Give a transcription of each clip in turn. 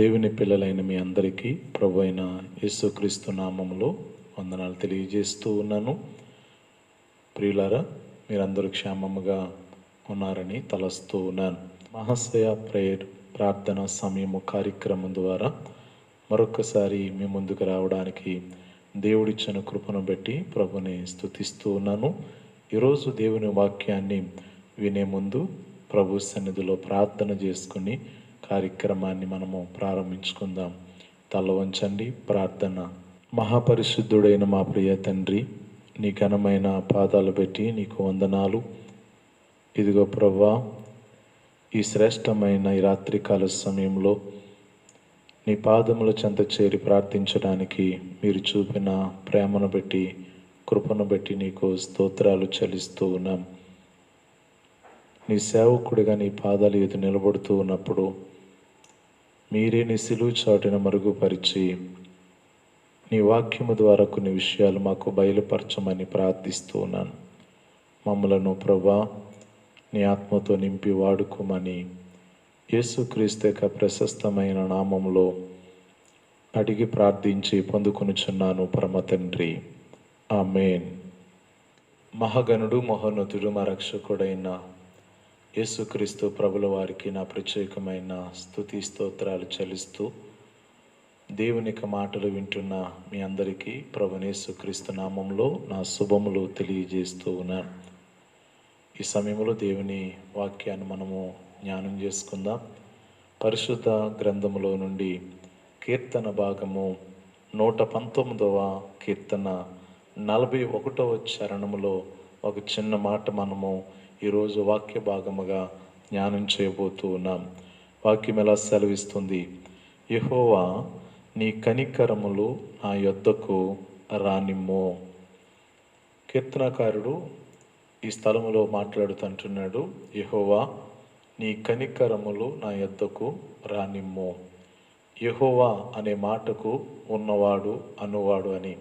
దేవుని పిల్లలైన మీ అందరికీ ప్రభు అయిన యేసుక్రీస్తు నామములో వందనాలు తెలియజేస్తూ ఉన్నాను. ప్రియులారా, మీరందరూ క్షేమముగా ఉన్నారని తలస్తూ ఉన్నాను. మహాశయ ప్రేయర్ ప్రార్థన సమయము కార్యక్రమం ద్వారా మరొకసారి మీ ముందుకు రావడానికి దేవుడిచ్చిన కృపను బట్టి ప్రభుని స్తుతిస్తూ ఉన్నాను. ఈరోజు దేవుని వాక్యాన్ని వినే ముందు ప్రభు సన్నిధిలో ప్రార్థన చేసుకుని కార్యక్రమాన్ని మనము ప్రారంభించుకుందాం. తల వంచండి, ప్రార్థన. మహాపరిశుద్ధుడైన మా ప్రియ తండ్రి, నీ ఘనమైన పాదాలు పెట్టి నీకు వందనాలు. ఇదిగో ప్రభువా, ఈ శ్రేష్టమైన ఈ రాత్రికాల సమయంలో నీ పాదముల చెంత చేరి ప్రార్థించడానికి మీరు చూపిన ప్రేమను బట్టి, కృపను బట్టి నీకు స్తోత్రాలు చెల్లిస్తూ ఉన్నాం. నీ సేవకుడిగా నీ పాదాలు ఎదురు నిలబడుతూ ఉన్నప్పుడు మీరే నీ సిలువ చాటున మరుగుపరిచి నీ వాక్యము ద్వారా కొన్ని విషయాలు మాకు బయలుపరచమని ప్రార్థిస్తూ ఉన్నాను. మమ్మలను ప్రభా నీ ఆత్మతో నింపి వాడుకోమని యేసుక్రీస్తు యొక్క ప్రశస్తమైన నామములో అడిగి ప్రార్థించి పొందుకొనుచున్నాను పరమ తండ్రి, ఆమేన్. మహాగణుడు మహోన్నతుడు మా రక్షకుడైన యేసుక్రీస్తు ప్రభుల వారికి నా ప్రత్యేకమైన స్తుతి స్తోత్రాలు చెల్లిస్తూ దేవుని యొక్క మాటలు వింటున్న మీ అందరికీ ప్రభువైన యేసుక్రీస్తు నామంలో నా శుభములు తెలియజేస్తూ ఉన్నాను. ఈ సమయంలో దేవుని వాక్యాన్ని మనము జ్ఞానం చేసుకుందాం. పరిశుద్ధ గ్రంథములో నుండి కీర్తన భాగము 119వ కీర్తన 41వ చరణములో ఒక చిన్న మాట మనము ఈరోజు వాక్య భాగముగా జ్ఞానం చేయబోతూ ఉన్నాం. వాక్యం ఎలా సెలవిస్తుంది? యెహోవా నీ కనికరములు నా యొద్దకు రానిమ్ము. కీర్తనకారుడు ఈ స్థలములో మాట్లాడుతుంటున్నాడు, యెహోవా నీ కనికరములు నా యొద్దకు రానిమ్ము. యెహోవా అనే మాటకు ఉన్నవాడు, అనువాడు అని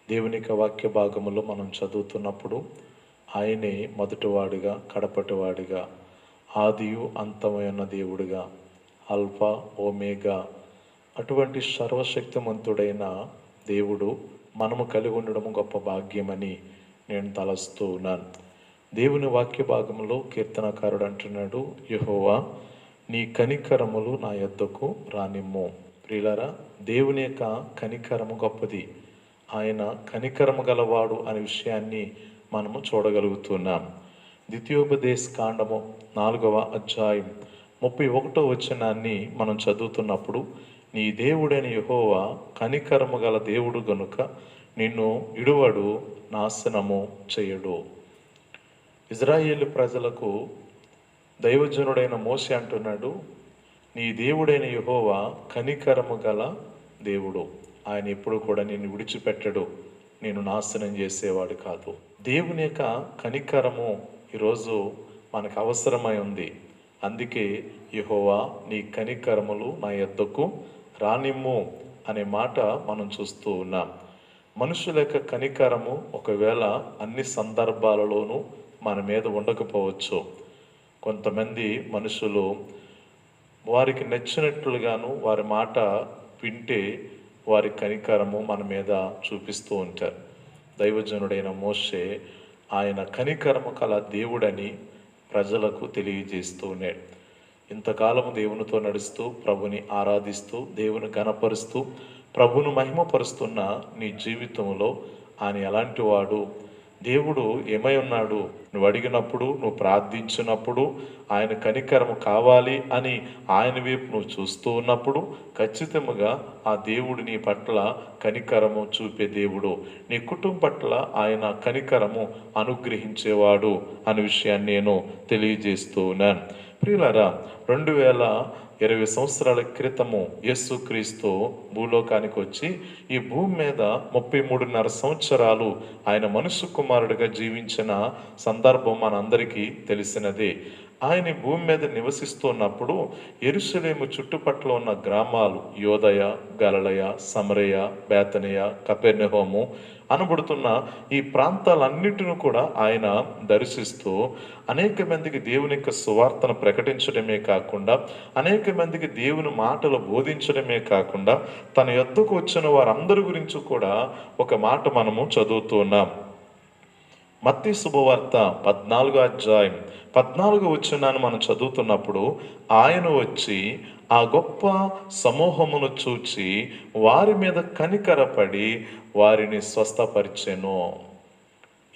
దేవునిక వాక్య భాగములో మనం చదువుతున్నప్పుడు ఆయనే మొదటివాడిగా, కడపటివాడిగా, ఆదియు అంతమైన దేవుడిగా, ఆల్ఫా ఓమేగా, అటువంటి సర్వశక్తిమంతుడైన దేవుడు మనము కలిగి ఉండడం గొప్ప భాగ్యమని నేను తలస్తూ ఉన్నాను. దేవుని వాక్య భాగంలో కీర్తనకారుడు అంటున్నాడు, యెహోవా నీ కనికరములు నా యొద్దకు రానిమ్ము. ప్రియులారా, దేవుని యొక్క కనికరము గొప్పది. ఆయన కనికరము గలవాడు అనే విషయాన్ని మనము చూడగలుగుతున్నాం. ద్వితీయోపదేశ కాండము 4వ అధ్యాయం 31వ వచనాన్ని మనం చదువుతున్నప్పుడు, నీ దేవుడైన యెహోవా కనికరము గల దేవుడు గనుక నిన్ను ఇడువడు, నాశనము చేయడు. ఇజ్రాయేలు ప్రజలకు దైవజనుడైన మోషే అంటున్నాడు, నీ దేవుడైన యెహోవా కనికరము గల దేవుడు. ఆయన ఎప్పుడు కూడా నిన్ను విడిచిపెట్టడు, నేను నాశనం చేసేవాడు కాదు. దేవుని యొక్క కనికరము ఈరోజు మనకు అవసరమై ఉంది. అందుకే యెహోవా నీ కనికరములు నా యొద్దకు రానిమ్ము అనే మాట మనం చూస్తూ ఉన్నాం. మనుషుల యొక్క కనికరము ఒకవేళ అన్ని సందర్భాలలోనూ మన మీద ఉండకపోవచ్చు. కొంతమంది మనుషులు వారికి నచ్చినట్లుగాను వారి మాట వింటే వారి కనికరము మన మీద చూపిస్తూ ఉంటారు. దైవజనుడైన మోషే ఆయన కనికరము కల దేవుడని ప్రజలకు తెలియజేస్తూ ఉన్నాడు. ఇంతకాలము దేవునితో నడుస్తూ, ప్రభుని ఆరాధిస్తూ, దేవుని ఘనపరుస్తూ, ప్రభును మహిమపరుస్తున్న నీ జీవితంలో ఆయన ఎలాంటి వాడు? దేవుడు ఏమై ఉన్నాడు? నువ్వు అడిగినప్పుడు, నువ్వు ప్రార్థించినప్పుడు ఆయన కనికరము కావాలి అని ఆయన వైపు నువ్వు చూస్తూ ఉన్నప్పుడు ఖచ్చితంగా ఆ దేవుడు నీ పట్ల కనికరము చూపే దేవుడు, నీ కుటుంబం పట్ల ఆయన కనికరము అనుగ్రహించేవాడు అనే విషయాన్ని నేను తెలియజేస్తూ ఉన్నాను. ప్రియులారా, 2020 సంవత్సరాల క్రితము యేసుక్రీస్తు భూలోకానికి వచ్చి ఈ భూమి మీద 33.5 సంవత్సరాలు ఆయన మనుష్య కుమారుడిగా జీవించిన సందర్భం మనందరికీ తెలిసినదే. ఆయన ఈ భూమి మీద నివసిస్తున్నప్పుడు యెరూషలేము చుట్టుపక్కల ఉన్న గ్రామాలు యోదయ, గలిలయ, సమరయ, బేతనియ, కపెర్నహూము అనబడుతున్న ఈ ప్రాంతాలన్నిటిని కూడా ఆయన దర్శిస్తూ అనేక మందికి దేవుని యొక్క సువార్తను ప్రకటించడమే కాకుండా, అనేక మందికి దేవుని మాటలు బోధించడమే కాకుండా, తన యొద్దకు వచ్చిన వారందరి గురించి కూడా ఒక మాట మనము చదువుతూ ఉన్నాం. మత్తయి శుభవార్త 14వ అధ్యాయం 14వ వచనాన్ని మనం చదువుతున్నప్పుడు, ఆయన వచ్చి ఆ గొప్ప సమూహమును చూచి వారి మీద కనికరపడి వారిని స్వస్థపరిచెను.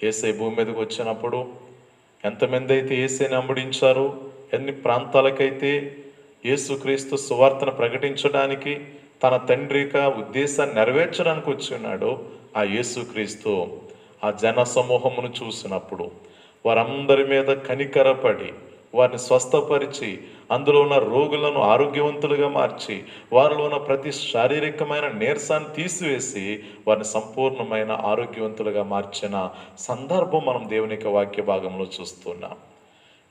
యేసయ్య భూమి మీదకి వచ్చినప్పుడు ఎంతమంది అయితే యేసయ్యని వెంబడించారు, ఎన్ని ప్రాంతాలకైతే యేసుక్రీస్తు సువార్తను ప్రకటించడానికి, తన తండ్రి యొక్క ఉద్దేశాన్ని నెరవేర్చడానికి వచ్చి ఉన్నాడో ఆ యేసుక్రీస్తు ఆ జన సమూహమును చూసినప్పుడు వారందరి మీద కనికరపడి వారిని స్వస్థపరిచి, అందులో ఉన్న రోగులను ఆరోగ్యవంతులుగా మార్చి, వారిలో ఉన్న ప్రతి శారీరకమైన నీరసాన్ని తీసివేసి వారిని సంపూర్ణమైన ఆరోగ్యవంతులుగా మార్చిన సందర్భం మనం దేవుని యొక్క వాక్య భాగంలో చూస్తున్నాం.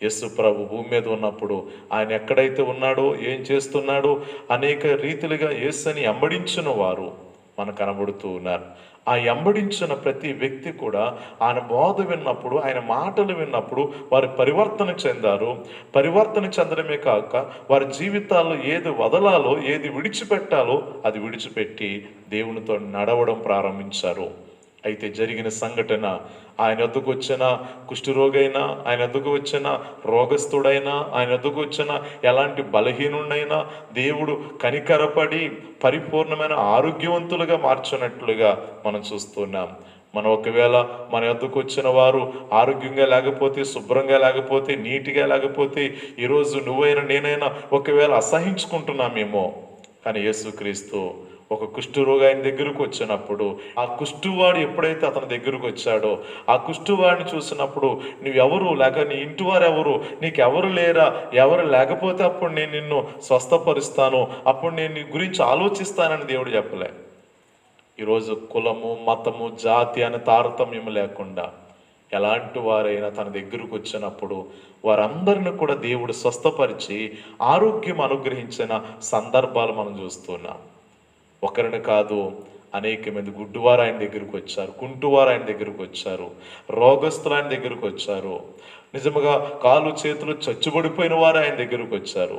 యేసు ప్రభు భూమి మీద ఉన్నప్పుడు ఆయన ఎక్కడైతే ఉన్నాడో, ఏం చేస్తున్నాడో అనేక రీతిలుగా యేసుని వెంబడించిన వారు మనకు కనబడుతూ ఉన్నారు. ఆ వెంబడించిన ప్రతి వ్యక్తి కూడా ఆయన బోధ విన్నప్పుడు, ఆయన మాటలు విన్నప్పుడు వారు పరివర్తన చెందారు. పరివర్తన చెందడమే కాక వారి జీవితాల్లో ఏది వదలాలో, ఏది విడిచిపెట్టాలో అది విడిచిపెట్టి దేవునితో నడవడం ప్రారంభించారు. అయితే జరిగిన సంఘటన, ఆయన వద్దకు వచ్చిన కుష్ఠరోగైనా, ఆయన వద్దకు వచ్చిన రోగస్థుడైనా, ఆయన వద్దకు వచ్చిన ఎలాంటి బలహీనుడైనా దేవుడు కనికరపడి పరిపూర్ణమైన ఆరోగ్యవంతులుగా మార్చినట్లుగా మనం చూస్తున్నాం. మనం ఒకవేళ మన వద్దకు వచ్చిన వారు ఆరోగ్యంగా లేకపోతే, శుభ్రంగా లేకపోతే, నీట్గా లేకపోతే, ఈరోజు నువ్వైనా నేనైనా ఒకవేళ అసహించుకుంటున్నామేమో, కానీ యేసుక్రీస్తు ఒక కుష్ఠరోగి ఆయన దగ్గరకు వచ్చినప్పుడు, ఆ కుష్ఠువాడు ఎప్పుడైతే అతని దగ్గరకు వచ్చాడో, ఆ కుష్ఠువాడిని చూసినప్పుడు నువ్వెవరు, లేక నీ ఇంటి వారు ఎవరు, నీకెవరు లేరా, ఎవరు లేకపోతే అప్పుడు నేను నిన్ను స్వస్థపరుస్తాను, అప్పుడు నేను నీ గురించి ఆలోచిస్తానని దేవుడు చెప్పలే. ఈరోజు కులము, మతము, జాతి అనే తారతమ్యం లేకుండా ఎలాంటి వారైనా తన దగ్గరకు వచ్చినప్పుడు వారందరిని కూడా దేవుడు స్వస్థపరిచి ఆరోగ్యం అనుగ్రహించిన సందర్భాలు మనం చూస్తున్నాం. ఒకరిని కాదు, అనేక మంది గుడ్డివారు ఆయన దగ్గరకు వచ్చారు, కుంటువారు ఆయన దగ్గరకు వచ్చారు, రోగస్తులు ఆయన దగ్గరకు వచ్చారు, నిజముగా కాలు చేతులు చచ్చుబడిపోయిన వారు ఆయన దగ్గరకు వచ్చారు.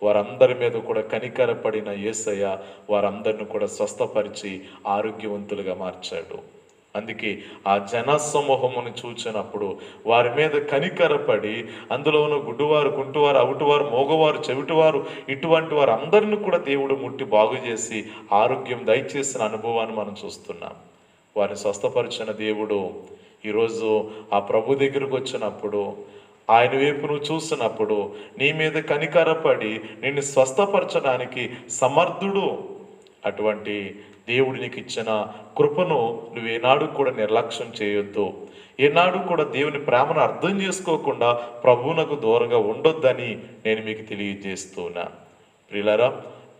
వారందరి మీద కూడా కనికరపడిన యేసయ్య వారందరిని కూడా స్వస్థపరిచి ఆరోగ్యవంతులుగా మార్చాడు. అందుకే ఆ జన సమూహమును చూచినప్పుడు వారి మీద కనికరపడి, అందులో ఉన్న గుడ్డువారు, కుంటువారు, అవుటువారు, మోగవారు, చెవిటివారు, ఇటువంటి వారు అందరిని కూడా దేవుడు ముట్టి బాగు చేసి ఆరోగ్యం దయచేసిన అనుభవాన్ని మనం చూస్తున్నాం. వారిని స్వస్థపరిచిన దేవుడు ఈరోజు ఆ ప్రభు దగ్గరకు వచ్చినప్పుడు, ఆయన వైపు నువ్వు చూసినప్పుడు నీ మీద కనికరపడి నిన్ను స్వస్థపరచడానికి సమర్థుడు. అటువంటి దేవుడు నీకు ఇచ్చిన కృపను నువ్వు ఏనాడు కూడా నిర్లక్ష్యం చేయొద్దు. ఏనాడు కూడా దేవుని ప్రేమను అర్థం చేసుకోకుండా ప్రభువునకు దూరంగా ఉండొద్దని నేను మీకు తెలియజేస్తున్నా. ప్రియులారా,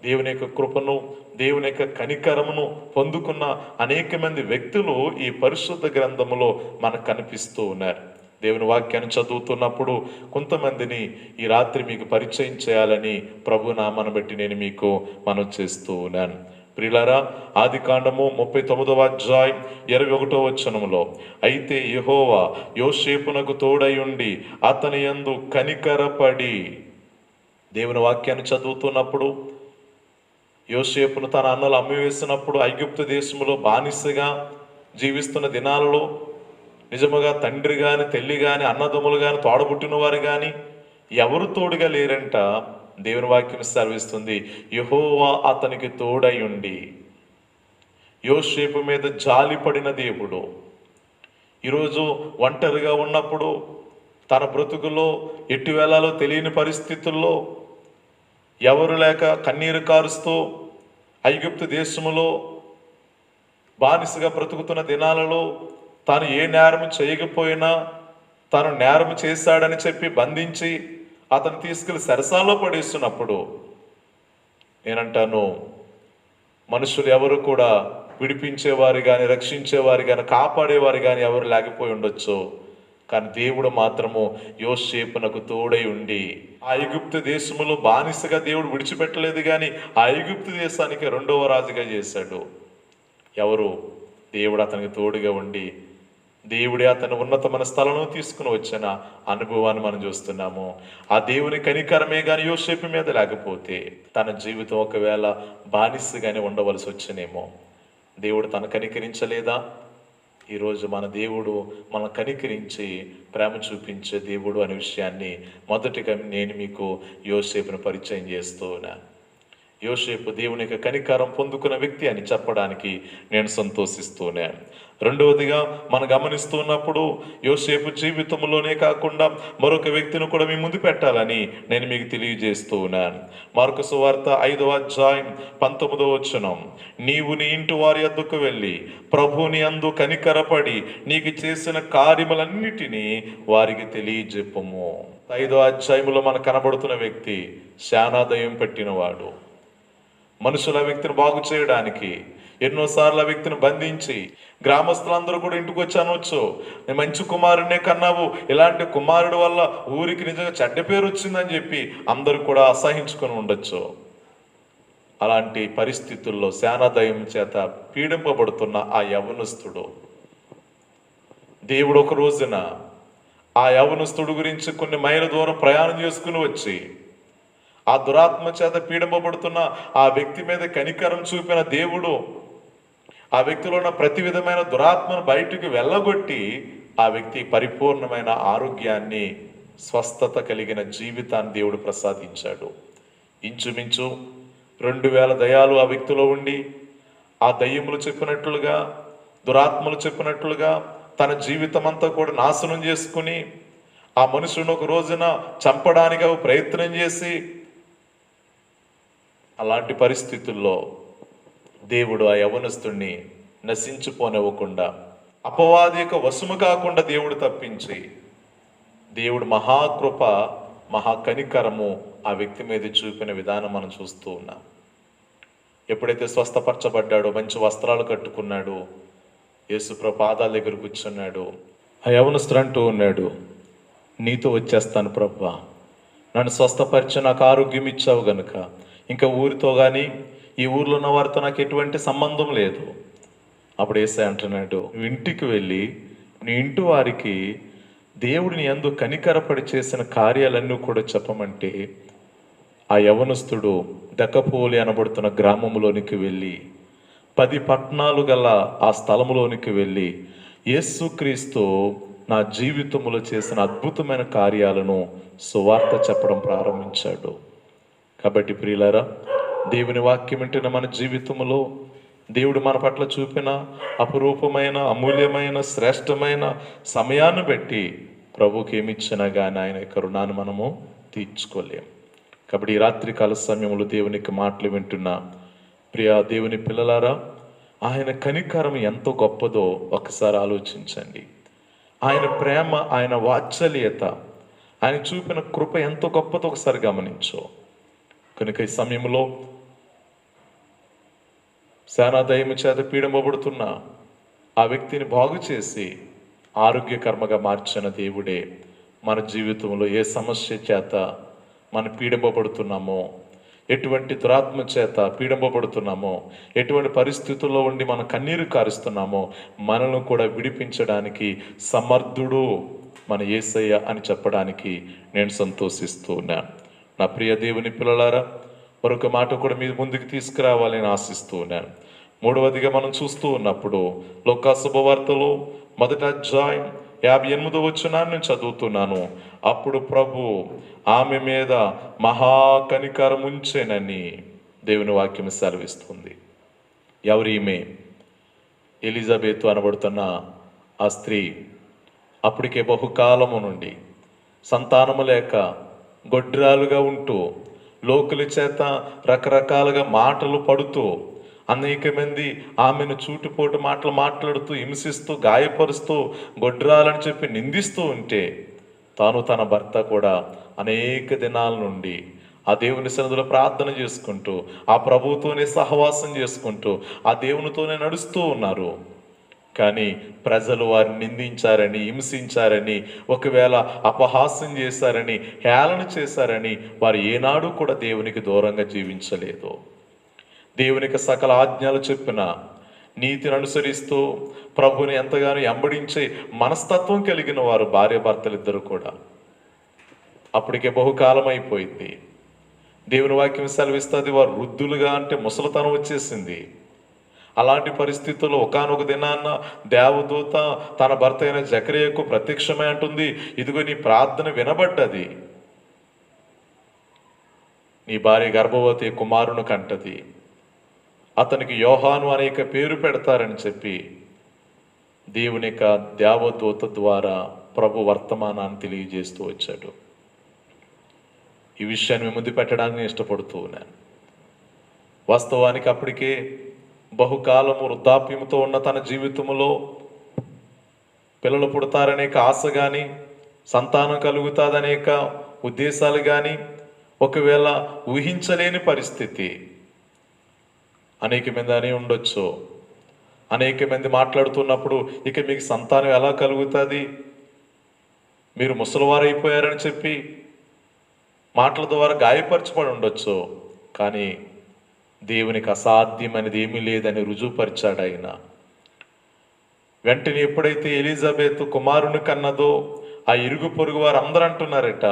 దేవుని యొక్క కృపను, దేవుని యొక్క కనికరమును పొందుకున్న అనేక మంది వ్యక్తులు ఈ పరిశుద్ధ గ్రంథములో మనకు కనిపిస్తూ ఉన్నారు. దేవుని వాక్యాన్ని చదువుతున్నప్పుడు కొంతమందిని ఈ రాత్రి మీకు పరిచయం చేయాలని ప్రభు నామాన్ని బట్టి నేను మీకు మనవి చేస్తూ ఉన్నాను. ప్రియులారా, ఆదికాండము 39వ అధ్యాయం 21వ వచనములో, అయితే యెహోవా యోసేపునకు తోడయుండి అతని యందు కనికరపడి. దేవుని వాక్యాన్ని చదువుతున్నప్పుడు యోసేపును తన అన్నలు అమ్మివేసినప్పుడు ఐగుప్తు దేశంలో బానిసగా జీవిస్తున్న దినాలలో నిజముగా తండ్రి కానీ, తల్లి కానీ, అన్నదమ్ములు కానీ, తోడబుట్టిన వారు కానీ ఎవరు తోడుగా లేరంట. దేవుని వాక్యం సెలవిస్తుంది, యెహోవా అతనికి తోడయుండి. యోసేపు మీద జాలి పడిన దేవుడు ఈరోజు ఒంటరిగా ఉన్నప్పుడు, తన బ్రతుకులో ఎటు వెళ్ళాలో తెలియని పరిస్థితుల్లో, ఎవరు లేక కన్నీరు కారుస్తూ ఐగుప్తు దేశములో బానిసగా బ్రతుకుతున్న దినాలలో తాను ఏ నేరం చేయకపోయినా తాను నేరం చేశాడని చెప్పి బంధించి అతను తీసుకెళ్లి సరసాల్లో పడేస్తున్నప్పుడు నేనంటాను, మనుషులు ఎవరు కూడా విడిపించేవారు కానీ, రక్షించేవారు కానీ, కాపాడేవారు కానీ ఎవరు లేకపోయి ఉండొచ్చు. కానీ దేవుడు మాత్రము యోసేపునకు తోడై ఉండి ఆ ఐగుప్తు దేశములో బానిసగా దేవుడు విడిచిపెట్టలేదు, కానీ ఆ ఐగుప్తు దేశానికి 2వ రాజుగా చేశాడు. ఎవరు? దేవుడు అతనికి తోడుగా ఉండి దేవుడే అతను ఉన్నతమైన స్థలంలో తీసుకుని వచ్చిన అనుభవాన్ని మనం చూస్తున్నాము. ఆ దేవుని కనికరమే కానీ యోసేపు మీద లేకపోతే తన జీవితం ఒకవేళ బానిసగానే ఉండవలసి వచ్చనేమో. దేవుడు తను కనికరించలేదా? ఈరోజు మన దేవుడు మన కనికరించి ప్రేమ చూపించే దేవుడు అనే విషయాన్ని మొదటిగా నేను మీకు యోసేపును పరిచయం చేస్తూ ఉన్నాను. యోసేపు దేవుని యొక్క కనికరం పొందుకున్న వ్యక్తి అని చెప్పడానికి నేను సంతోషిస్తున్నాను. రెండవదిగా మనం గమనిస్తున్నప్పుడు యోసేపు జీవితంలోనే కాకుండా మరొక వ్యక్తిని కూడా మీ ముందు పెట్టాలని నేను మీకు తెలియజేస్తూ ఉన్నాను. మార్కు సువార్త 5వ అధ్యాయం 19వ వచనం, నీవు నీ ఇంటి వారి యొద్దకు వెళ్ళి ప్రభుని అందు కనికరపడి నీకు చేసిన కార్యములన్నిటినీ వారికి తెలియజెప్పుము. 5వ అధ్యాయంలో మనకు కనబడుతున్న వ్యక్తి శానాదయం పెట్టినవాడు. మనుషుల వ్యక్తిని బాగు చేయడానికి ఎన్నోసార్లు ఆ వ్యక్తిని బంధించి గ్రామస్తులందరూ కూడా ఇంటికి వచ్చి అనవచ్చు, నేను మంచి కుమారుడినే కన్నావు, ఇలాంటి కుమారుడు వల్ల ఊరికి నిజంగా చెడ్డ పేరు వచ్చిందని చెప్పి అందరూ కూడా అసహించుకొని ఉండొచ్చు. అలాంటి పరిస్థితుల్లో శానాదయం చేత పీడింపబడుతున్న ఆ యవనస్తుడు దేవుడు ఒక రోజున ఆ యవనస్తుడు గురించి కొన్ని మైళ్ళ దూరం ప్రయాణం చేసుకుని వచ్చి ఆ దురాత్మ చేత పీడింపబడుతున్న ఆ వ్యక్తి మీద కనికరం చూపిన దేవుడు ఆ వ్యక్తిలో ఉన్న ప్రతి విధమైన దురాత్మను బయటికి వెళ్ళగొట్టి ఆ వ్యక్తి పరిపూర్ణమైన ఆరోగ్యాన్ని, స్వస్థత కలిగిన జీవితాన్ని దేవుడు ప్రసాదించాడు. ఇంచుమించు 2000 దయ్యాలు ఆ వ్యక్తిలో ఉండి ఆ దయ్యములు చెప్పినట్లుగా, దురాత్మలు చెప్పినట్లుగా తన జీవితం అంతా కూడా నాశనం చేసుకుని ఆ మనుషులను ఒక రోజున చంపడానికి ప్రయత్నం చేసి, అలాంటి పరిస్థితుల్లో దేవుడు ఆ యవనస్తుడిని నశించిపోనివ్వకుండా, అపవాది యొక్క వశము కాకుండా దేవుడు తప్పించి, దేవుడు మహాకృప, మహాకనికరము ఆ వ్యక్తి మీద చూపిన విధానం మనం చూస్తూ ఉన్నాం. ఎప్పుడైతే స్వస్థపరచబడ్డాడో, మంచి వస్త్రాలు కట్టుకున్నాడు, యేసుప్రభు పాదాల దగ్గర కూర్చున్నాడు, ఆ యవనస్తుడు అంటూ ఉన్నాడు, నీతో వచ్చేస్తాను ప్రభువా, నన్ను స్వస్థపరిచి నాకు ఆరోగ్యం ఇచ్చావు గనుక ఇంకా ఊరితో కానీ ఈ ఊర్లో ఉన్న వారితో నాకు ఎటువంటి సంబంధం లేదు. అప్పుడు యేసయ్య అంటున్నాడు, ఇంటికి వెళ్ళి నీ ఇంటి వారికి దేవుడిని యందు కనికరపడి చేసిన కార్యాలన్నీ కూడా చెప్పమంటే ఆ యవనస్తుడు దెక్కపోలి అనబడుతున్న గ్రామంలోనికి వెళ్ళి 10 పట్టణాలు గల ఆ స్థలంలోనికి వెళ్ళి యేసుక్రీస్తు నా జీవితంలో చేసిన అద్భుతమైన కార్యాలను సువార్త చెప్పడం ప్రారంభించాడు. కాబట్టి ప్రియులారా, దేవుని వాక్యం వింటున్న మన జీవితంలో దేవుడు మన పట్ల చూపిన అపురూపమైన, అమూల్యమైన, శ్రేష్టమైన సమయాన్ని బట్టి ప్రభుకి ఏమిచ్చినా కానీ ఆయన యొక్క రుణాన్ని మనము తీర్చుకోలేం. కాబట్టి ఈ రాత్రికాల సమయంలో దేవునికి మాటలు వింటున్న ప్రియ దేవుని పిల్లలారా, ఆయన కనికరం ఎంతో గొప్పదో ఒకసారి ఆలోచించండి. ఆయన ప్రేమ, ఆయన వాత్సల్యత, ఆయన చూపిన కృప ఎంతో గొప్పదో ఒకసారి గమనించు. కనుక ఈ సమయంలో శానాదయము చేత పీడింపబడుతున్న ఆ వ్యక్తిని బాగు చేసి ఆరోగ్యకర్మగా మార్చిన దేవుడే మన జీవితంలో ఏ సమస్య చేత మనం పీడింపబడుతున్నామో, ఎటువంటి దురాత్మ చేత పీడింపబడుతున్నామో, ఎటువంటి పరిస్థితుల్లో ఉండి మనం కన్నీరు కారుస్తున్నామో మనల్ని కూడా విడిపించడానికి సమర్థుడు మన యేసయ్య అని చెప్పడానికి నేను సంతోషిస్తూ ఉన్నాను. నా ప్రియ దేవుని పిల్లలారా, మరొక మాట కూడా మీ ముందుకు తీసుకురావాలని ఆశిస్తూ ఉన్నాను. 3వదిగా మనం చూస్తూ ఉన్నప్పుడు లూకా శుభవార్తలో 1వ అధ్యాయం 58వ వచనాన్ని చదువుతున్నాను. అప్పుడు ప్రభు ఆమె మీద మహాకనికరం ఉంచెనని దేవుని వాక్యం సెలవిస్తుంది. ఎవరు ఈమె? ఎలిజబెత్ అనబడుతున్న ఆ స్త్రీ అప్పటికే బహుకాలము నుండి సంతానము లేక గొడ్రాలుగా ఉంటూ లోకుల చేత రకరకాలుగా మాటలు పడుతూ అనేక మంది ఆమెను చూటుపోటు మాటలు మాట్లాడుతూ హింసిస్తూ గాయపరుస్తూ గొడ్రాలని చెప్పి నిందిస్తూ ఉంటే తాను తన భర్త కూడా అనేక దినాల నుండి ఆ దేవుని సన్నిధిలో ప్రార్థన చేసుకుంటూ ఆ ప్రభువుతోనే సహవాసం చేసుకుంటూ ఆ దేవునితోనే నడుస్తూ ఉన్నారు. కానీ ప్రజలు వారిని నిందించారని, హింసించారని, ఒకవేళ అపహాస్యం చేశారని, హేళన చేశారని వారు ఏనాడు కూడా దేవునికి దూరంగా జీవించలేదు. దేవునికి సకల ఆజ్ఞలు చెప్పిన, నీతిని అనుసరిస్తూ ప్రభుని ఎంతగానో ఎంబడించే మనస్తత్వం కలిగిన వారు భార్యాభర్తలిద్దరూ కూడా. అప్పటికే బహుకాలం అయిపోయింది. దేవుని వాక్యం సెలవిస్తుంది, వారు వృద్ధులుగా అంటే ముసలితనం వచ్చేసింది. అలాంటి పరిస్థితుల్లో ఒకానొక దినాన్న దేవదూత తన భర్త అయిన జకరియకు ప్రత్యక్షమై అంటుంది, ఇదిగో నీ ప్రార్థన వినబడ్డది, నీ భార్య గర్భవతి కుమారుని కంటది, అతనికి యోహాను అనేక పేరు పెడతారని చెప్పి దేవుని యొక్క దేవదూత ద్వారా ప్రభు వర్తమానాన్ని తెలియజేస్తూ వచ్చాడు. ఈ విషయాన్ని ముందు పెట్టడానికి నేను ఇష్టపడుతూ ఉన్నాను. వాస్తవానికి అప్పటికే బహుకాలము వృద్ధాప్యంతో ఉన్న తన జీవితంలో పిల్లలు పుడతారనేక ఆశ కానీ, సంతానం కలుగుతుందనేక ఉద్దేశాలు కానీ, ఒకవేళ ఊహించలేని పరిస్థితి అనేక మంది అని ఉండొచ్చు. అనేక మంది మాట్లాడుతున్నప్పుడు ఇక మీకు సంతానం ఎలా కలుగుతుంది, మీరు ముసలివారైపోయారని చెప్పి మాటల ద్వారా గాయపరచబడి ఉండొచ్చు. కానీ దేవునికి అసాధ్యమైనది ఏమీ లేదని రుజువుపరిచాడు ఆయన. వెంటనే ఎప్పుడైతే ఎలిజబెత్ కుమారుని కన్నదో ఆ ఇరుగు పొరుగు వారు అందరూ అంటున్నారట,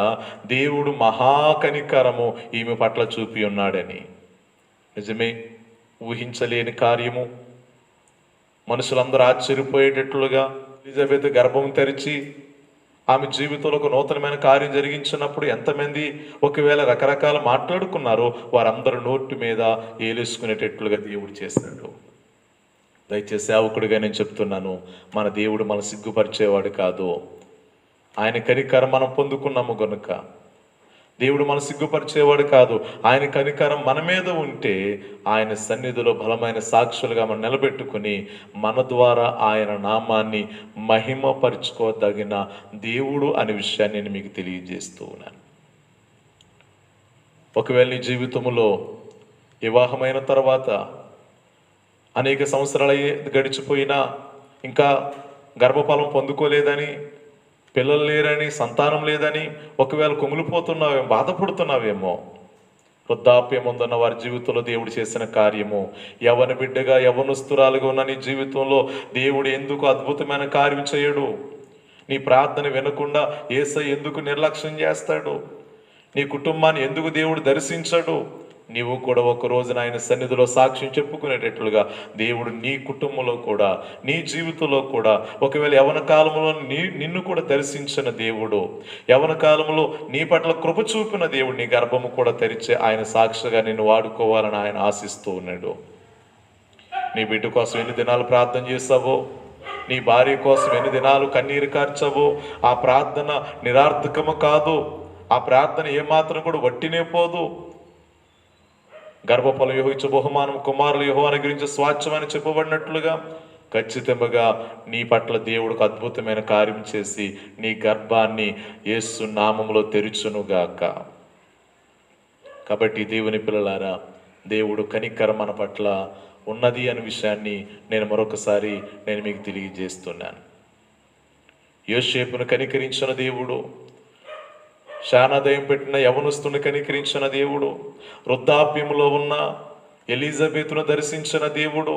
దేవుడు మహాకనికరము ఈమె పట్ల చూపి ఉన్నాడని. నిజమే, ఊహించలేని కార్యము, మనుషులందరూ ఆశ్చర్యపోయేటట్లుగా ఎలిజబెత్ గర్భం తెరిచి ఆమె జీవితంలో ఒక నూతనమైన కార్యం జరిగించినప్పుడు ఎంతమంది ఒకవేళ రకరకాల మాట్లాడుకున్నారో వారందరూ నోటి మీద ఏలేసుకునేటట్లుగా దేవుడు చేశాడు. దయచేసి సేవకుడిగా నేను చెప్తున్నాను, మన దేవుడు మన సిగ్గుపరిచేవాడు కాదు. ఆయన కనికరం మనం పొందుకున్నాము గనుక దేవుడు మన సిగ్గుపరిచేవాడు కాదు. ఆయన కనికరం మన మీద ఉంటే ఆయన సన్నిధిలో బలమైన సాక్షులుగా మనం నిలబెట్టుకుని మన ద్వారా ఆయన నామాన్ని మహిమపరుచుకోదగిన దేవుడు అనే విషయాన్ని నేను మీకు తెలియజేస్తూ ఉన్నాను. ఒకవేళ నీ జీవితంలో వివాహమైన తర్వాత అనేక సంవత్సరాలు గడిచిపోయినా ఇంకా గర్భఫలం పొందుకోలేదని, పిల్లలు లేరని, సంతానం లేదని ఒకవేళ కుమిలిపోతున్నావేమో, బాధపడుతున్నావేమో, వృద్ధాప్యం ఉందన్న వారి జీవితంలో దేవుడు చేసిన కార్యము, యవ్వన బిడ్డగా యవ్వనస్తురాలుగా ఉన్న నీ జీవితంలో దేవుడు ఎందుకు అద్భుతమైన కార్యం చేయడు? నీ ప్రార్థన వినకుండా యేసయ్య ఎందుకు నిర్లక్ష్యం చేస్తాడు? నీ కుటుంబాన్ని ఎందుకు దేవుడు దర్శించడు? నీవు కూడా ఒక రోజున ఆయన సన్నిధిలో సాక్ష్యం చెప్పుకునేటట్లుగా దేవుడు నీ కుటుంబంలో కూడా, నీ జీవితంలో కూడా, ఒకవేళ యవ్వన కాలంలో నిన్ను కూడా దర్శించిన దేవుడు, యవ్వన కాలంలో నీ పట్ల కృప చూపిన దేవుడు నీ గర్భము కూడా తెరిచే ఆయన సాక్షిగా నిన్ను వాడుకోవాలని ఆయన ఆశిస్తూ ఉన్నాడు. నీ బిడ్డ కోసం ఎన్ని దినాలు ప్రార్థన చేస్తావో, నీ భార్య కోసం ఎన్ని దినాలు కన్నీరు కార్చావో, ఆ ప్రార్థన నిరార్థకము కాదు. ఆ ప్రార్థన ఏమాత్రం కూడా వట్టినే పోదు. గర్భఫలం యెహోవా బహుమానం, కుమారులు యెహోవా అనుగ్రహించే స్వాస్థ్యమని చెప్పబడినట్లుగా ఖచ్చితంగా నీ పట్ల దేవుడికి అద్భుతమైన కార్యం చేసి నీ గర్భాన్ని యేసు నామములో తెరుచునుగాక. కాబట్టి దేవుని పిల్లలారా, దేవుడు కనికరం మన పట్ల ఉన్నది అనే విషయాన్ని నేను మరొకసారి మీకు తెలియజేస్తున్నాను. యోసేపును కనికరించిన దేవుడు, శానాదయం పెట్టిన యవనస్తుని కనికరించిన దేవుడు, వృద్ధాప్యములో ఉన్న ఎలిజబెత్ను దర్శించిన దేవుడు,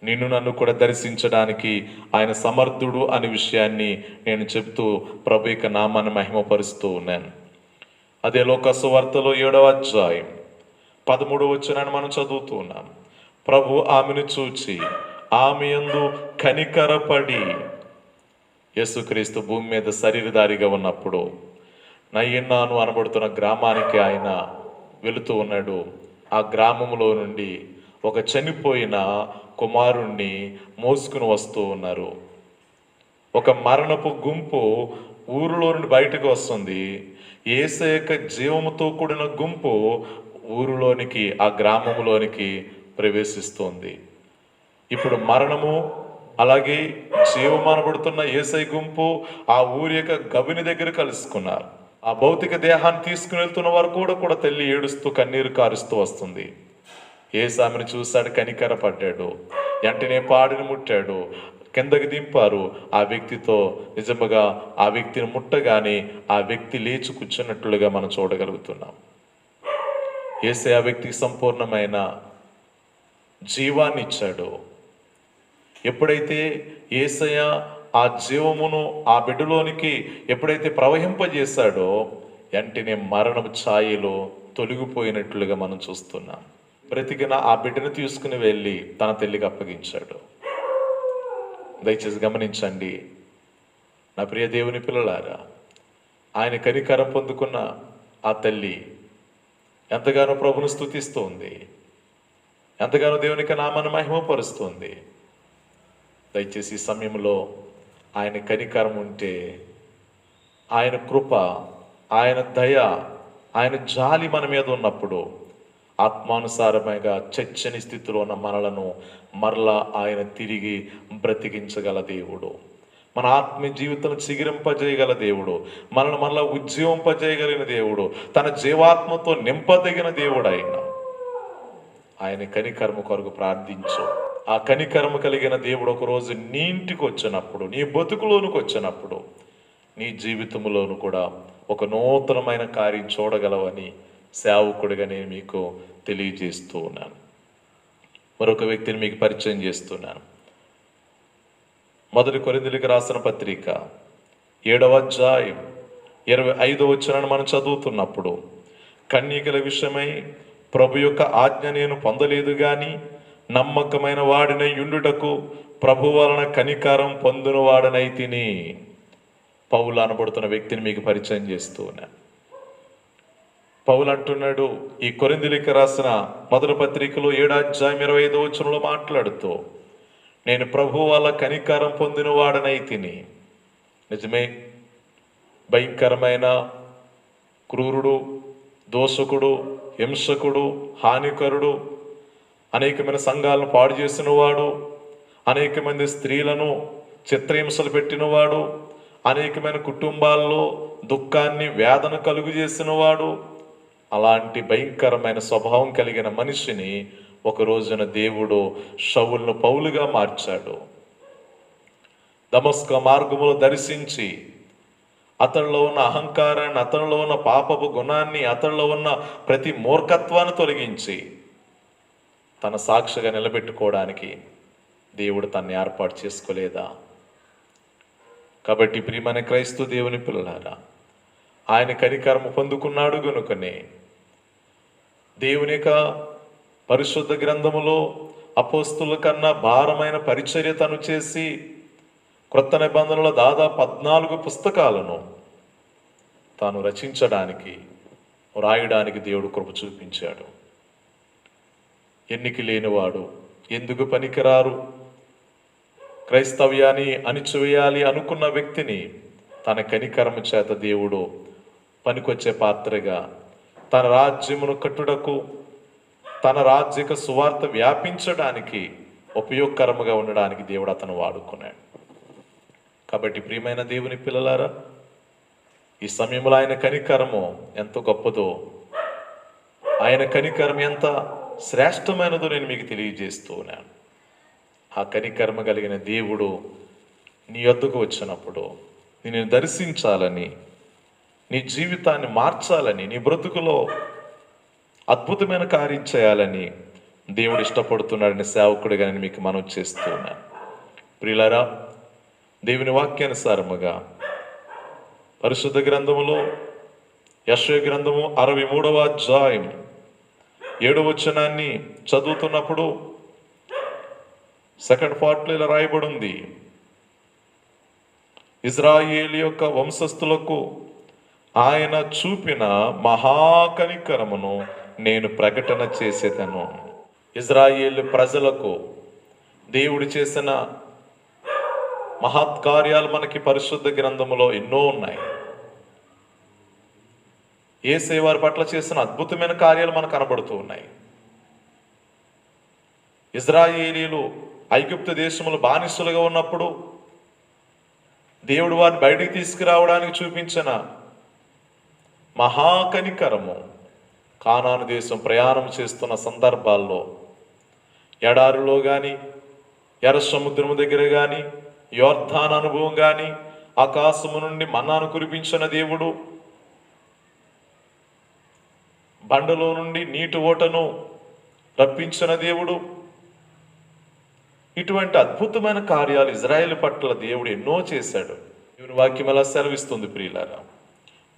నిన్ను నన్ను కూడా దర్శించడానికి ఆయన సమర్థుడు అనే విషయాన్ని నేను చెప్తూ ప్రభు యొక్క నామాన్ని మహిమపరుస్తూ ఉన్నాను. అదే లోకాసు వార్తలో 7వ అధ్యాయం 13వ వచనాన్ని మనం చదువుతూ ఉన్నాం. ప్రభు ఆమెను చూచి ఆమె యందు కనికరపడి, యేసుక్రీస్తు భూమి మీద శరీరధారిగా ఉన్నప్పుడు నయన్నాను అనబడుతున్న గ్రామానికి ఆయన వెళుతూ ఉన్నాడు. ఆ గ్రామంలో నుండి ఒక చనిపోయిన కుమారుణ్ణి మోసుకుని వస్తూ ఉన్నారు. ఒక మరణపు గుంపు ఊరిలో నుండి బయటకు వస్తుంది. యేసయ్య యొక్క జీవముతో కూడిన గుంపు ఊరిలోనికి, ఆ గ్రామంలోనికి ప్రవేశిస్తోంది. ఇప్పుడు మరణము అలాగే జీవం అనబడుతున్న యేసయ్య గుంపు ఆ ఊరి యొక్క గవిని దగ్గర కలుసుకున్నారు. ఆ భౌతిక దేహాన్ని తీసుకుని వెళ్తున్న వారు కూడా తల్లి ఏడుస్తూ కన్నీరు కారుస్తూ వస్తుంది. యేసు ఆమెను చూశాడు, కనికరపడ్డాడు, వెంటనే పాడిని ముట్టాడు, కిందకి దింపారు. ఆ వ్యక్తితో నిజముగా ఆ వ్యక్తిని ముట్టగానే ఆ వ్యక్తి లేచి కూర్చున్నట్లుగా మనం చూడగలుగుతున్నాం. యేసయ్య ఆ వ్యక్తికి సంపూర్ణమైన జీవాన్ని ఇచ్చాడు. ఎప్పుడైతే యేసయ్య ఆ జీవమును ఆ బిడ్డలోనికి ఎప్పుడైతే ప్రవహింపజేశాడో వెంటనే మరణం ఛాయలో తొలగిపోయినట్లుగా మనం చూస్తున్నాం. బ్రతికిన ఆ బిడ్డను తీసుకుని వెళ్ళి తన తల్లికి అప్పగించాడు. దయచేసి గమనించండి నా ప్రియ దేవుని పిల్లలారా, ఆయన కనికరం పొందుకున్న ఆ తల్లి ఎంతగానో ప్రభుని స్తుతిస్తుంది, ఎంతగానో దేవునికి నామాన్ని మహిమపరుస్తుంది. దయచేసి ఈ సమయంలో ఆయన కనికరం ఉంటే, ఆయన కృప, ఆయన దయ, ఆయన జాలి మన మీద ఉన్నప్పుడు ఆత్మానుసారమైన చచ్చని స్థితిలో ఉన్న మనలను మరలా ఆయన తిరిగి బ్రతికించగల దేవుడు, మన ఆత్మీయ జీవితాలను చిగిరింపజేయగల దేవుడు, మనల్ని మరలా ఉజ్జీవింపజేయగలిగిన దేవుడు, తన జీవాత్మతో నింపదగిన దేవుడు ఆయన కనికర్మ కొరకు ప్రార్థించు. ఆ కనికర్మ కలిగిన దేవుడు ఒకరోజు నీ ఇంటికి వచ్చినప్పుడు, నీ బతుకులోనికి వచ్చినప్పుడు, నీ జీవితంలోను కూడా ఒక నూతనమైన కార్యం చూడగలవని సేవకుడిగా నేను మీకు తెలియజేస్తూ ఉన్నాను. మరొక వ్యక్తిని మీకు పరిచయం చేస్తున్నాను. 1 కొరింథీయులకు రాసిన పత్రిక 7వ అధ్యాయం 25వ వచనాన్ని మనం చదువుతున్నప్పుడు, కన్యకల విషయమై ప్రభు యొక్క ఆజ్ఞ నేను పొందలేదు గాని నమ్మకమైన వాడినై యుండుటకు ప్రభు వలన కనికారం పొందిన వాడనై తిని. పౌలు అనబడుతున్న వ్యక్తిని మీకు పరిచయం చేస్తూ ఉన్నాను. పౌలు అంటున్నాడు ఈ కొరింథీయులకు రాసిన 1 పత్రికలో 7వ అధ్యాయం 25వ వచనంలో మాట్లాడుతూ, నేను ప్రభు వల్ల కనికారం పొందిన వాడనై తిని. నిజమే, భయంకరమైన క్రూరుడు, దోషకుడు, హింసకుడు, హానికరుడు, అనేకమైన సంఘాలను పాడు చేసినవాడు, అనేక మంది స్త్రీలను చిత్రహింసలు పెట్టినవాడు, అనేకమైన కుటుంబాల్లో దుఃఖాన్ని వేదన కలుగు చేసినవాడు, అలాంటి భయంకరమైన స్వభావం కలిగిన మనిషిని ఒక రోజున దేవుడు షౌలును పౌలుగా మార్చాడు. దమస్క మార్గములో దర్శించి అతనిలో ఉన్న అహంకారాన్ని, అతనిలో ఉన్న పాపపు గుణాన్ని, అతనిలో ఉన్న ప్రతి మూర్ఖత్వాన్ని తొలగించి తన సాక్షిగా నిలబెట్టుకోవడానికి దేవుడు తన్ని ఏర్పాటు చేసుకోలేదా? కాబట్టి ప్రియమైన క్రైస్తవ దేవుని పిల్లలారా, ఆయన కనికరము పొందుకున్నాడు గనుకనే దేవుని యొక్క పరిశుద్ధ గ్రంథములో అపోస్తుల కన్నా భారమైన పరిచర్య తను చేసి క్రొత్త నిబంధనలో దాదాపు 14 పుస్తకాలను తాను రచించడానికి, రాయడానికి దేవుడు కృప చూపించాడు. ఎన్నిక లేనివాడు, ఎందుకు పనికిరారు, క్రైస్తవ్యాన్ని అణిచివేయాలి అనుకున్న వ్యక్తిని తన కనికరము చేత దేవుడు పనికొచ్చే పాత్రగా, తన రాజ్యమును కట్టుటకు, తన రాజ్యక సువార్త వ్యాపించడానికి ఉపయోగకరముగా ఉండడానికి దేవుడు అతను వాడుకున్నాడు. కాబట్టి ప్రియమైన దేవుని పిల్లలారా, ఈ సమయంలో ఆయన కనికరము ఎంత గొప్పదో, ఆయన కనికరం ఎంత శ్రేష్టమైనదో నేను మీకు తెలియజేస్తూ ఉన్నాను. ఆ కనికర్మ కలిగిన దేవుడు నీ వద్దకు వచ్చినప్పుడు నిన్ను దర్శించాలని, నీ జీవితాన్ని మార్చాలని, నీ బ్రతుకులో అద్భుతమైన కార్యం చేయాలని దేవుడు ఇష్టపడుతున్నాడని సేవకుడిగా నేను మీకు మనవి చేస్తూ ఉన్నాను. ప్రియులారా, దేవుని వాక్యానుసారముగా పరిశుద్ధ గ్రంథములో యెషయా గ్రంథము 63వ అధ్యాయం 7వ వచనాన్ని చదువుతున్నప్పుడు సెకండ్ పార్ట్లో ఇలా రాయబడి ఉంది, ఇజ్రాయేలు యొక్క వంశస్థులకు ఆయన చూపిన మహాకనికరమును నేను ప్రకటన చేసేదను. ఇజ్రాయేలు ప్రజలకు దేవుడు చేసిన మహత్కార్యాలు మనకి పరిశుద్ధ గ్రంథములో ఎన్నో ఉన్నాయి. యేసయ్య వారి పట్ల చేసిన అద్భుతమైన కార్యాలు మనకు కనబడుతూ ఉన్నాయి. ఇజ్రాయేలీలు ఐగుప్తు దేశములు బానిసలుగా ఉన్నప్పుడు దేవుడు వారిని బయటికి తీసుకురావడానికి చూపించిన మహాకనికరము, కానాను దేశం ప్రయాణం చేస్తున్న సందర్భాల్లో ఎడారిలో కానీ, ఎర్ర సముద్రము దగ్గర కానీ, యోర్దాను అనుభవం కానీ, ఆకాశము నుండి మన్నాను కురిపించిన దేవుడు, బండలో నుండి నీటి ఓటను రప్పించిన దేవుడు, ఇటువంటి అద్భుతమైన కార్యాలు ఇజ్రాయేలు పట్ల దేవుడు ఎన్నో చేశాడు. దేవుని వాక్యం ఎలా సెలవిస్తుంది ప్రియులారా?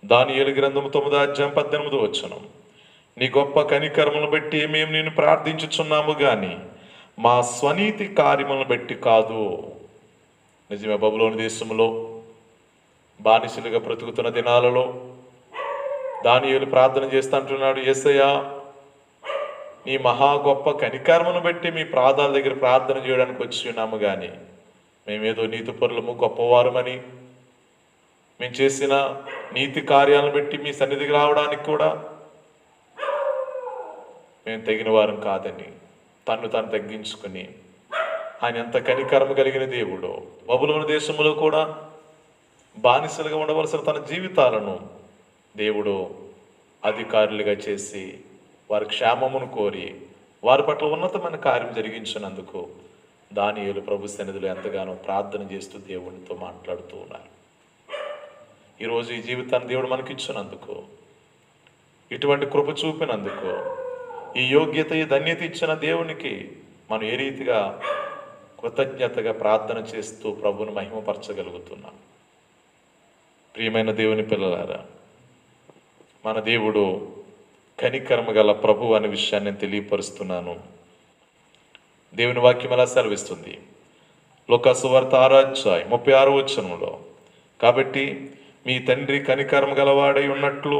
దానియేలు గ్రంథము 9వ అధ్యాయం 18వ వచనం, నీ గొప్ప కనికరములను బట్టి మేము నిన్ను ప్రార్థించుచున్నాము గాని మా స్వనీతి కార్యములను బట్టి కాదు. నిజమే, బబులోను దేశంలో బానిసలుగా బ్రతుకుతున్న దినాలలో దానియేలు ప్రార్థన చేస్తూ అంటున్నాడు, యేసయ్యా నీ మహా గొప్ప కనికరమును బట్టి మీ ప్రార్థన దగ్గర ప్రార్థన చేయడానికి వచ్చి ఉన్నాము కానీ మేమేదో నీతిపరులము గొప్పవారమని, మేము చేసిన నీతి కార్యాలను బట్టి మీ సన్నిధికి రావడానికి కూడా మేము తగిన వారం కాదని తన్ను తాను తగ్గించుకుని, ఆయన ఎంత కనికరము కలిగిన దేవుడో, బబులోను దేశంలో కూడా బానిసలుగా ఉండవలసిన తన జీవితాలను దేవుడు అధికారులుగా చేసి వారి క్షేమమును కోరి వారి పట్ల ఉన్నతమైన కార్యం జరిగించినందుకు దానియేలు ప్రభు సన్నిధిలో ఎంతగానో ప్రార్థన చేస్తూ దేవునితో మాట్లాడుతూ ఉన్నారు. ఈరోజు ఈ జీవితాన్ని దేవుడు మనకిచ్చినందుకు, ఇటువంటి కృప చూపినందుకు, ఈ యోగ్యత ఈ ధన్యత ఇచ్చిన దేవునికి మనం ఏ రీతిగా కృతజ్ఞతగా ప్రార్థన చేస్తూ ప్రభువును మహిమపరచగలుగుతున్నాం. ప్రియమైన దేవుని పిల్లలారా, మన దేవుడు కనికరము గల ప్రభు అనే విషయాన్ని నేను తెలియపరుస్తున్నాను. దేవుని వాక్యం ఎలా సెలవిస్తుంది? లూకాసు వార్త 6వ అధ్యాయం 36వ వచనంలో, కాబట్టి మీ తండ్రి కనికరం గలవాడై ఉన్నట్లు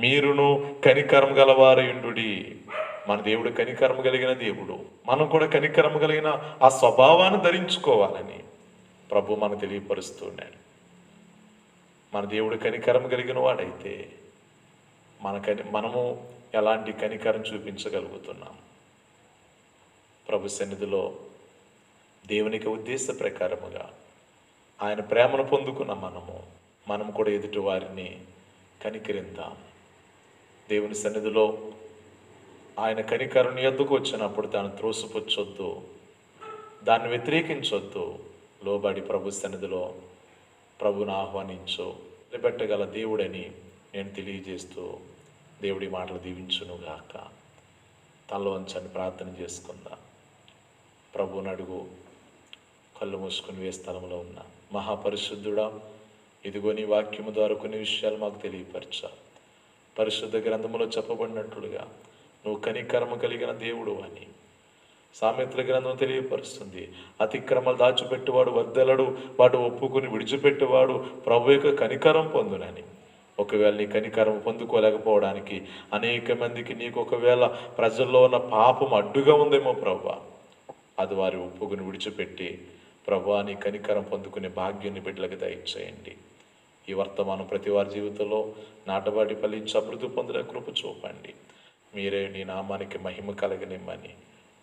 మీరును కనికరం గలవారై ఉండుడి. మన దేవుడు కనికరం కలిగిన దేవుడు. మనం కూడా కనికరం కలిగిన ఆ స్వభావాన్ని ధరించుకోవాలని ప్రభు మనకు తెలియపరుస్తున్నాడు. మన దేవుడు కనికరం కలిగిన వాడైతే మనము ఎలాంటి కనికరం చూపించగలుగుతున్నాం? ప్రభు సన్నిధిలో దేవునికి ఉద్దేశ ప్రకారముగా ఆయన ప్రేమను పొందుకున్న మనము కూడా ఎదుటి వారిని కనికరిద్దాం. దేవుని సన్నిధిలో ఆయన కనికరుని ఎద్దుకు వచ్చినప్పుడు దాన్ని త్రోసిపుచ్చొద్దు, దాన్ని వ్యతిరేకించొద్దు. లోబడి ప్రభు సన్నిధిలో ప్రభుని ఆహ్వానించు, నిలబెట్టగల దేవుడని నేను తెలియజేస్తూ దేవుడి మాటలు దీవించునుగాక. తల వంచని ప్రార్థన చేసుకుందాం. ప్రభువుని అడుగు. కళ్ళు మూసుకుని వే స్థలంలో ఉన్న మహాపరిశుద్ధుడా, ఇదిగో నీ వాక్యము ద్వారా కొన్ని విషయాలు మాకు తెలియపరచా. పరిశుద్ధ గ్రంథములో చెప్పబడినట్లుగా నువ్వు కనికరము కలిగిన దేవుడు అని సామెతల గ్రంథం తెలియపరుస్తుంది. అతిక్రమలు దాచిపెట్టువాడు వర్దెలడు, వాడు ఒప్పుకుని విడిచిపెట్టువాడు ప్రభు యొక్క కనికరం పొందునని. ఒకవేళ నీ కనికరం పొందుకోలేకపోవడానికి అనేక మందికి నీకు ఒకవేళ ప్రజల్లో ఉన్న పాపం అడ్డుగా ఉందేమో ప్రభు, అది వారి ఒప్పుకుని విడిచిపెట్టి ప్రభు నీ కనికరం పొందుకునే భాగ్యాన్ని బిడ్డలకు దయచేయండి. ఈ వర్తమానం ప్రతి వారి జీవితంలో నాటబాటి ఫలించి అభివృద్ధి పొందిన కృప చూపండి. మీరే నీ నామానికి మహిమ కలగనిమ్మని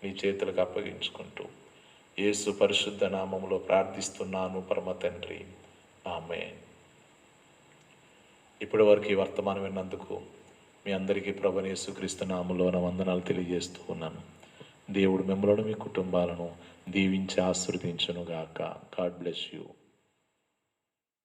నీ చేతులకు అప్పగించుకుంటూ యేసు పరిశుద్ధ నామములో ప్రార్థిస్తున్నాను పరమ తండ్రి, ఆమేన్. ఇప్పటి వరకు ఈ వర్తమానం విన్నందుకు మీ అందరికీ ప్రభువైన యేసుక్రీస్తు నామములో నా వందనాలు తెలియజేస్తూ ఉన్నాను. దేవుడు మిమ్మలను మీ కుటుంబాలను దీవించి ఆశీర్వదించును గాక. God bless you.